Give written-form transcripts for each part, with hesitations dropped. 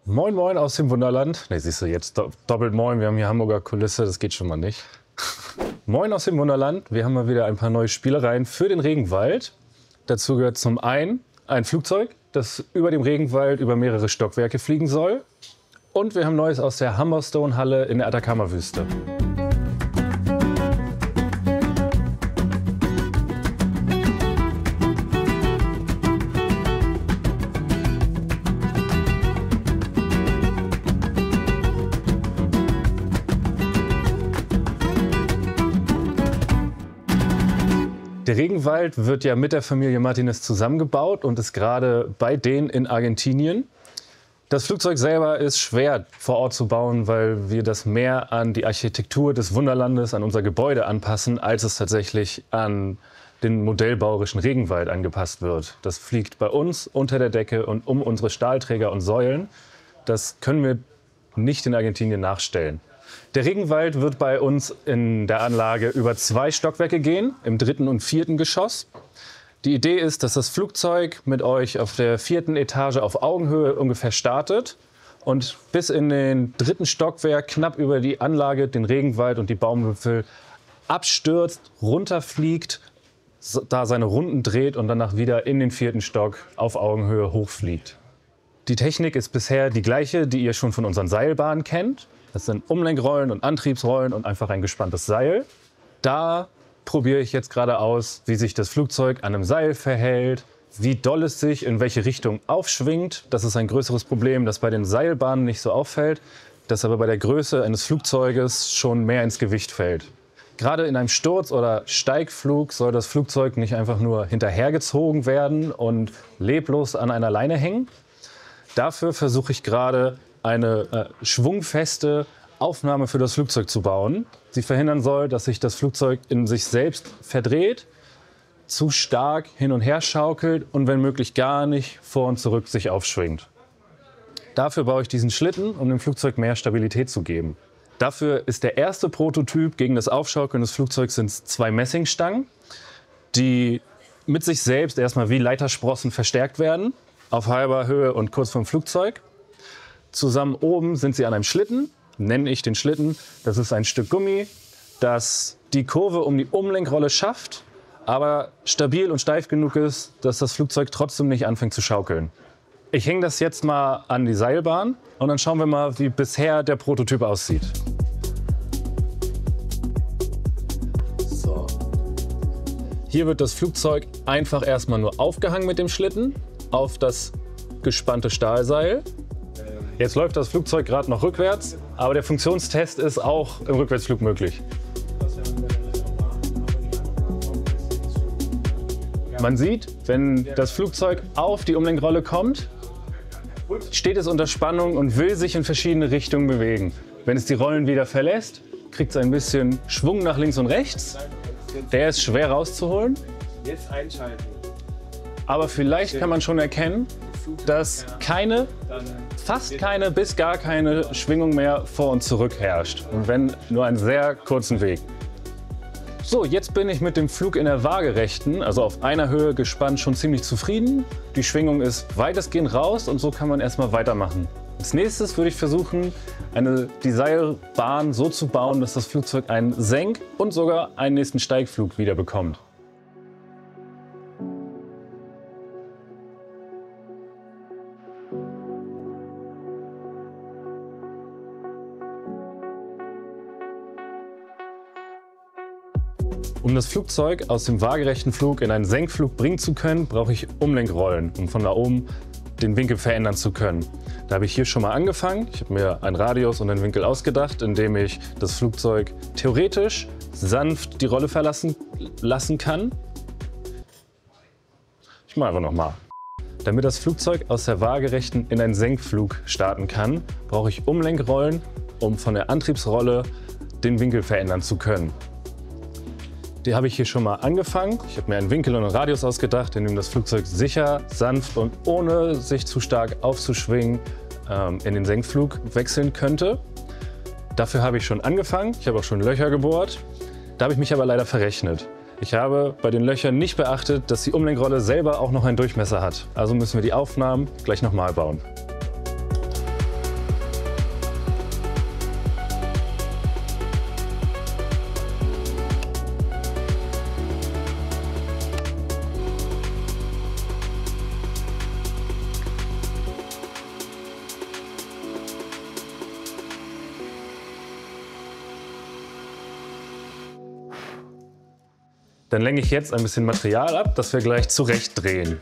Moin Moin aus dem Wunderland. Ne, siehst du, jetzt doppelt Moin, wir haben hier Hamburger Kulisse, das geht schon mal nicht. Moin aus dem Wunderland, wir haben mal wieder ein paar neue Spielereien für den Regenwald. Dazu gehört zum einen ein Flugzeug, das über dem Regenwald über mehrere Stockwerke fliegen soll. Und wir haben Neues aus der Humberstone-Halle in der Atacama-Wüste. Der Regenwald wird ja mit der Familie Martinez zusammengebaut und ist gerade bei denen in Argentinien. Das Flugzeug selber ist schwer vor Ort zu bauen, weil wir das mehr an die Architektur des Wunderlandes, an unser Gebäude anpassen, als es tatsächlich an den modellbauerischen Regenwald angepasst wird. Das fliegt bei uns unter der Decke und um unsere Stahlträger und Säulen. Das können wir nicht in Argentinien nachstellen. Der Regenwald wird bei uns in der Anlage über 2 Stockwerke gehen, im 3. und 4. Geschoss. Die Idee ist, dass das Flugzeug mit euch auf der 4. Etage auf Augenhöhe ungefähr startet und bis in den 3. Stockwerk knapp über die Anlage, den Regenwald und die Baumwipfel abstürzt, runterfliegt, da seine Runden dreht und danach wieder in den 4. Stock auf Augenhöhe hochfliegt. Die Technik ist bisher die gleiche, die ihr schon von unseren Seilbahnen kennt. Das sind Umlenkrollen und Antriebsrollen und einfach ein gespanntes Seil. Da probiere ich jetzt gerade aus, wie sich das Flugzeug an einem Seil verhält, wie doll es sich in welche Richtung aufschwingt. Das ist ein größeres Problem, das bei den Seilbahnen nicht so auffällt, das aber bei der Größe eines Flugzeuges schon mehr ins Gewicht fällt. Gerade in einem Sturz- oder Steigflug soll das Flugzeug nicht einfach nur hinterhergezogen werden und leblos an einer Leine hängen. Dafür versuche ich gerade eine schwungfeste Aufnahme für das Flugzeug zu bauen. Sie verhindern soll, dass sich das Flugzeug in sich selbst verdreht, zu stark hin und her schaukelt und wenn möglich gar nicht vor und zurück sich aufschwingt. Dafür baue ich diesen Schlitten, um dem Flugzeug mehr Stabilität zu geben. Dafür ist der erste Prototyp gegen das Aufschaukeln des Flugzeugs sind 2 Messingstangen, die mit sich selbst erstmal wie Leitersprossen verstärkt werden, auf halber Höhe und kurz vorm Flugzeug. Zusammen oben sind sie an einem Schlitten, nenne ich den Schlitten. Das ist ein Stück Gummi, das die Kurve um die Umlenkrolle schafft, aber stabil und steif genug ist, dass das Flugzeug trotzdem nicht anfängt zu schaukeln. Ich hänge das jetzt mal an die Seilbahn und dann schauen wir mal, wie bisher der Prototyp aussieht. So. Hier wird das Flugzeug einfach erstmal nur aufgehangen mit dem Schlitten auf das gespannte Stahlseil. Jetzt läuft das Flugzeug gerade noch rückwärts, aber der Funktionstest ist auch im Rückwärtsflug möglich. Man sieht, wenn das Flugzeug auf die Umlenkrolle kommt, steht es unter Spannung und will sich in verschiedene Richtungen bewegen. Wenn es die Rollen wieder verlässt, kriegt es ein bisschen Schwung nach links und rechts. Der ist schwer rauszuholen. Jetzt einschalten. Aber vielleicht kann man schon erkennen, dass fast keine bis gar keine Schwingung mehr vor und zurück herrscht. Und wenn nur einen sehr kurzen Weg. So, jetzt bin ich mit dem Flug in der Waagerechten, also auf einer Höhe gespannt, schon ziemlich zufrieden. Die Schwingung ist weitestgehend raus und so kann man erstmal weitermachen. Als nächstes würde ich versuchen, die Seilbahn so zu bauen, dass das Flugzeug einen Senk- und sogar einen nächsten Steigflug wieder bekommt. Um das Flugzeug aus dem waagerechten Flug in einen Senkflug bringen zu können, brauche ich Umlenkrollen, um von da oben den Winkel verändern zu können. Da habe ich hier schon mal angefangen. Ich habe mir einen Radius und einen Winkel ausgedacht, indem ich das Flugzeug theoretisch sanft die Rolle verlassen lassen kann. Ich mache einfach nochmal. Damit das Flugzeug aus der waagerechten in einen Senkflug starten kann, brauche ich Umlenkrollen, um von der Antriebsrolle den Winkel verändern zu können. Die habe ich hier schon mal angefangen. Ich habe mir einen Winkel und einen Radius ausgedacht, in dem das Flugzeug sicher, sanft und ohne sich zu stark aufzuschwingen in den Senkflug wechseln könnte. Dafür habe ich schon angefangen. Ich habe auch schon Löcher gebohrt. Da habe ich mich aber leider verrechnet. Ich habe bei den Löchern nicht beachtet, dass die Umlenkrolle selber auch noch einen Durchmesser hat. Also müssen wir die Aufnahmen gleich nochmal bauen. Dann lenke ich jetzt ein bisschen Material ab, das wir gleich zurechtdrehen.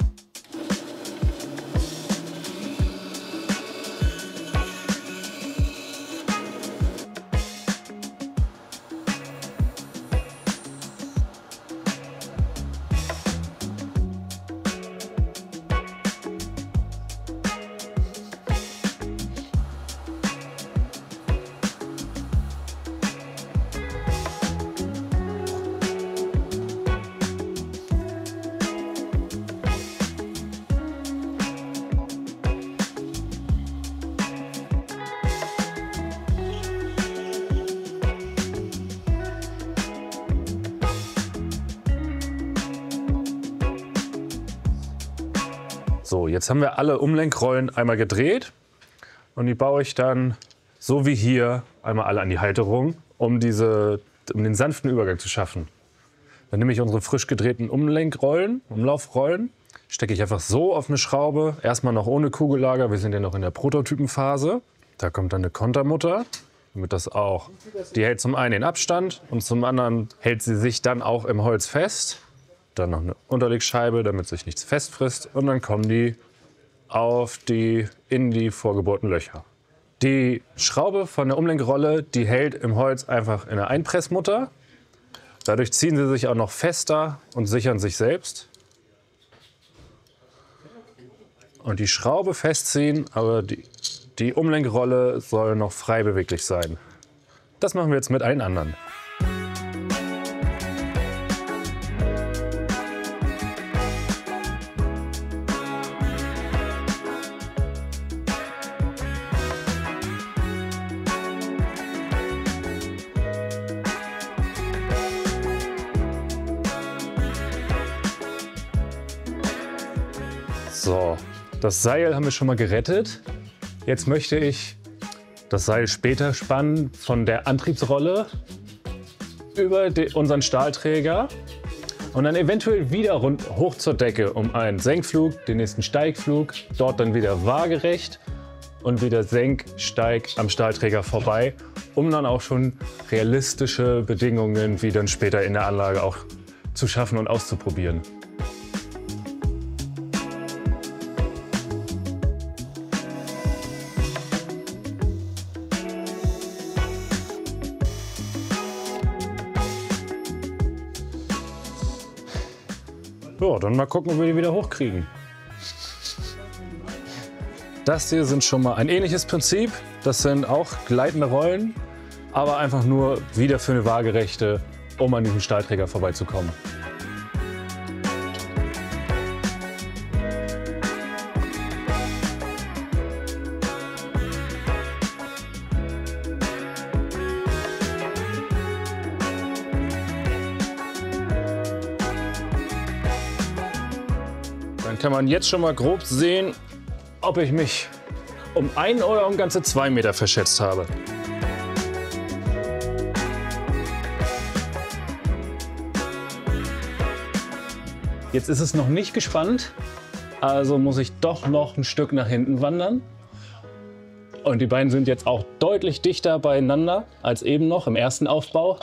So, jetzt haben wir alle Umlenkrollen einmal gedreht und die baue ich dann so wie hier einmal alle an die Halterung, um den sanften Übergang zu schaffen. Dann nehme ich unsere frisch gedrehten Umlaufrollen, stecke ich einfach so auf eine Schraube, erstmal noch ohne Kugellager, wir sind ja noch in der Prototypenphase. Da kommt dann eine Kontermutter, damit das auch, die hält zum einen den Abstand und zum anderen hält sie sich dann auch im Holz fest. Dann noch eine Unterlegscheibe, damit sich nichts festfrisst. Und dann kommen die in die vorgebohrten Löcher. Die Schraube von der Umlenkrolle, die hält im Holz einfach in der Einpressmutter. Dadurch ziehen sie sich auch noch fester und sichern sich selbst. Und die Schraube festziehen, aber die Umlenkrolle soll noch frei beweglich sein. Das machen wir jetzt mit allen anderen. So, das Seil haben wir schon mal gerettet. Jetzt möchte ich das Seil später spannen von der Antriebsrolle über unseren Stahlträger und dann eventuell wieder hoch zur Decke, um einen Senkflug, den nächsten Steigflug, dort dann wieder waagerecht und wieder Steig am Stahlträger vorbei, um dann auch schon realistische Bedingungen wie dann später in der Anlage auch zu schaffen und auszuprobieren. So, dann mal gucken, ob wir die wieder hochkriegen. Das hier sind schon mal ein ähnliches Prinzip. Das sind auch gleitende Rollen, aber einfach nur wieder für eine waagerechte, um an diesem Stahlträger vorbeizukommen. Dann kann man jetzt schon mal grob sehen, ob ich mich um 1 oder um ganze 2 Meter verschätzt habe. Jetzt ist es noch nicht gespannt, also muss ich doch noch ein Stück nach hinten wandern. Und die beiden sind jetzt auch deutlich dichter beieinander als eben noch im ersten Aufbau,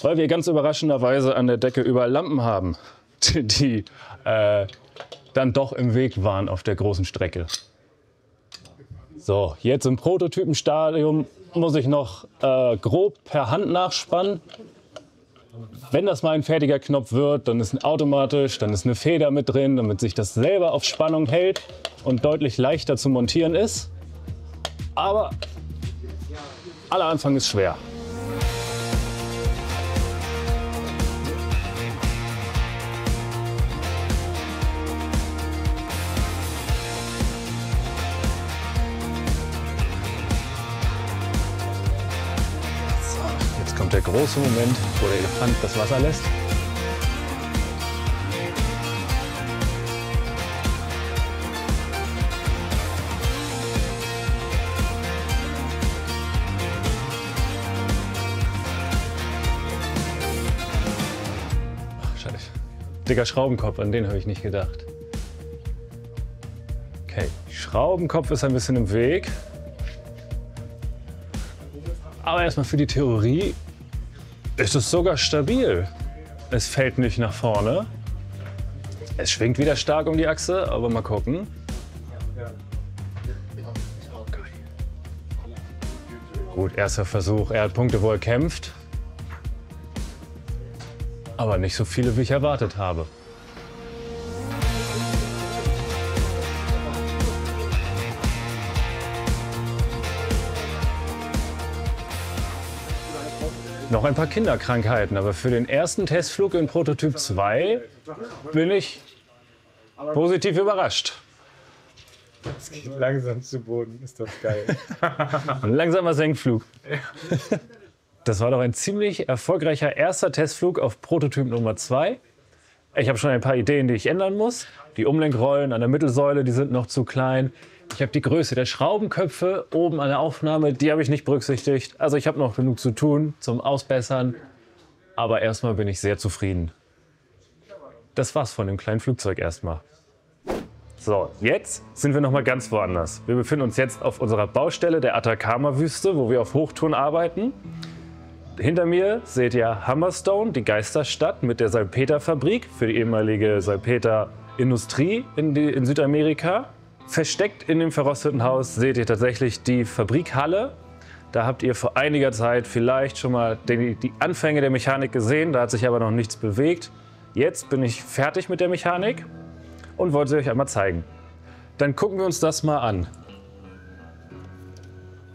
weil wir ganz überraschenderweise an der Decke überall Lampen haben, die dann doch im Weg waren auf der großen Strecke. So, jetzt im Prototypenstadium muss ich noch grob per Hand nachspannen. Wenn das mal ein fertiger Knopf wird, dann ist automatisch, dann ist eine Feder mit drin, damit sich das selber auf Spannung hält und deutlich leichter zu montieren ist. Aber aller Anfang ist schwer. Der große Moment, wo der Elefant das Wasser lässt. Ach, scheiße. Dicker Schraubenkopf, an den habe ich nicht gedacht. Okay, Schraubenkopf ist ein bisschen im Weg. Aber erstmal für die Theorie ist es sogar stabil. Es fällt nicht nach vorne. Es schwingt wieder stark um die Achse, aber mal gucken. Gut, erster Versuch. Er hat Punkte, wo er kämpft. Aber nicht so viele, wie ich erwartet habe. Noch ein paar Kinderkrankheiten, aber für den ersten Testflug in Prototyp 2 bin ich positiv überrascht. Es geht langsam zu Boden, ist doch geil. Ein langsamer Senkflug. Das war doch ein ziemlich erfolgreicher erster Testflug auf Prototyp Nummer 2. Ich habe schon ein paar Ideen, die ich ändern muss. Die Umlenkrollen an der Mittelsäule, die sind noch zu klein. Ich habe die Größe der Schraubenköpfe oben an der Aufnahme, die habe ich nicht berücksichtigt. Also ich habe noch genug zu tun zum Ausbessern. Aber erstmal bin ich sehr zufrieden. Das war's von dem kleinen Flugzeug erstmal. So, jetzt sind wir noch mal ganz woanders. Wir befinden uns jetzt auf unserer Baustelle der Atacama-Wüste, wo wir auf Hochtouren arbeiten. Hinter mir seht ihr Hammerstone, die Geisterstadt mit der Salpeterfabrik für die ehemalige Salpeterindustrie in Südamerika. Versteckt in dem verrosteten Haus seht ihr tatsächlich die Fabrikhalle. Da habt ihr vor einiger Zeit vielleicht schon mal die Anfänge der Mechanik gesehen, da hat sich aber noch nichts bewegt. Jetzt bin ich fertig mit der Mechanik und wollte sie euch einmal zeigen. Dann gucken wir uns das mal an.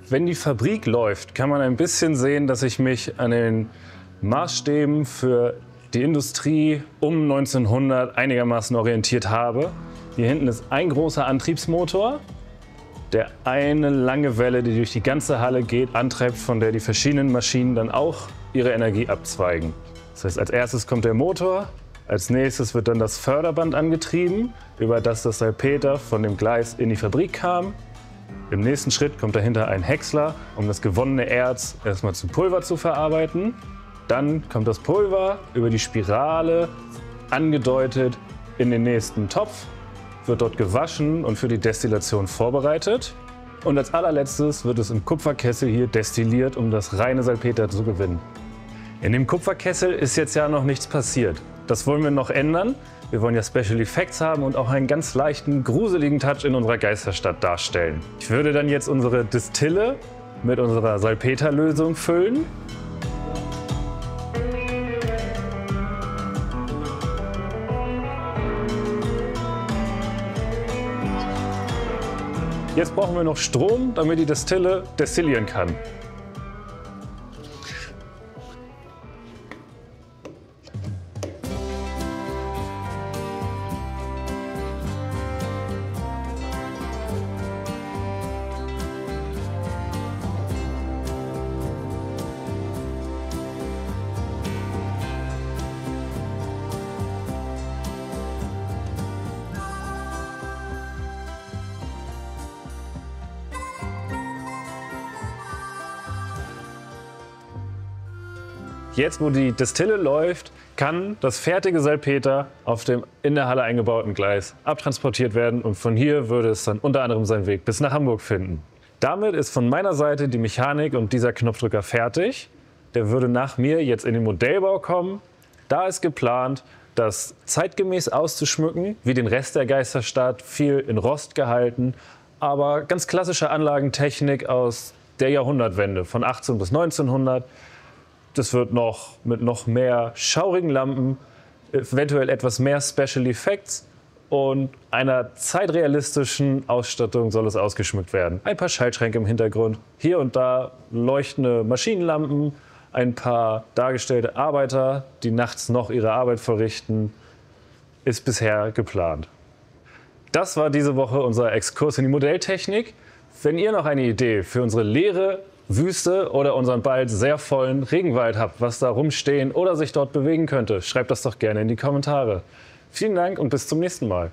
Wenn die Fabrik läuft, kann man ein bisschen sehen, dass ich mich an den Maßstäben für die Industrie um 1900 einigermaßen orientiert habe. Hier hinten ist ein großer Antriebsmotor, der eine lange Welle, die durch die ganze Halle geht, antreibt, von der die verschiedenen Maschinen dann auch ihre Energie abzweigen. Das heißt, als erstes kommt der Motor, als nächstes wird dann das Förderband angetrieben, über das das Salpeter von dem Gleis in die Fabrik kam. Im nächsten Schritt kommt dahinter ein Häcksler, um das gewonnene Erz erstmal zu Pulver zu verarbeiten. Dann kommt das Pulver über die Spirale, angedeutet, in den nächsten Topf, wird dort gewaschen und für die Destillation vorbereitet. Und als allerletztes wird es im Kupferkessel hier destilliert, um das reine Salpeter zu gewinnen. In dem Kupferkessel ist jetzt ja noch nichts passiert. Das wollen wir noch ändern. Wir wollen ja Special Effects haben und auch einen ganz leichten, gruseligen Touch in unserer Geisterstadt darstellen. Ich würde dann jetzt unsere Distille mit unserer Salpeterlösung füllen. Jetzt brauchen wir noch Strom, damit die Distille destillieren kann. Jetzt, wo die Destille läuft, kann das fertige Salpeter auf dem in der Halle eingebauten Gleis abtransportiert werden und von hier würde es dann unter anderem seinen Weg bis nach Hamburg finden. Damit ist von meiner Seite die Mechanik und dieser Knopfdrücker fertig. Der würde nach mir jetzt in den Modellbau kommen. Da ist geplant, das zeitgemäß auszuschmücken, wie den Rest der Geisterstadt, viel in Rost gehalten, aber ganz klassische Anlagentechnik aus der Jahrhundertwende von 18 bis 1900. Das wird noch mit noch mehr schaurigen Lampen, eventuell etwas mehr Special Effects und einer zeitrealistischen Ausstattung soll es ausgeschmückt werden. Ein paar Schaltschränke im Hintergrund, hier und da leuchtende Maschinenlampen, ein paar dargestellte Arbeiter, die nachts noch ihre Arbeit verrichten, ist bisher geplant. Das war diese Woche unser Exkurs in die Modelltechnik. Wenn ihr noch eine Idee für unsere leere Wüste oder unseren bald sehr vollen Regenwald habt, was da rumstehen oder sich dort bewegen könnte, schreibt das doch gerne in die Kommentare. Vielen Dank und bis zum nächsten Mal.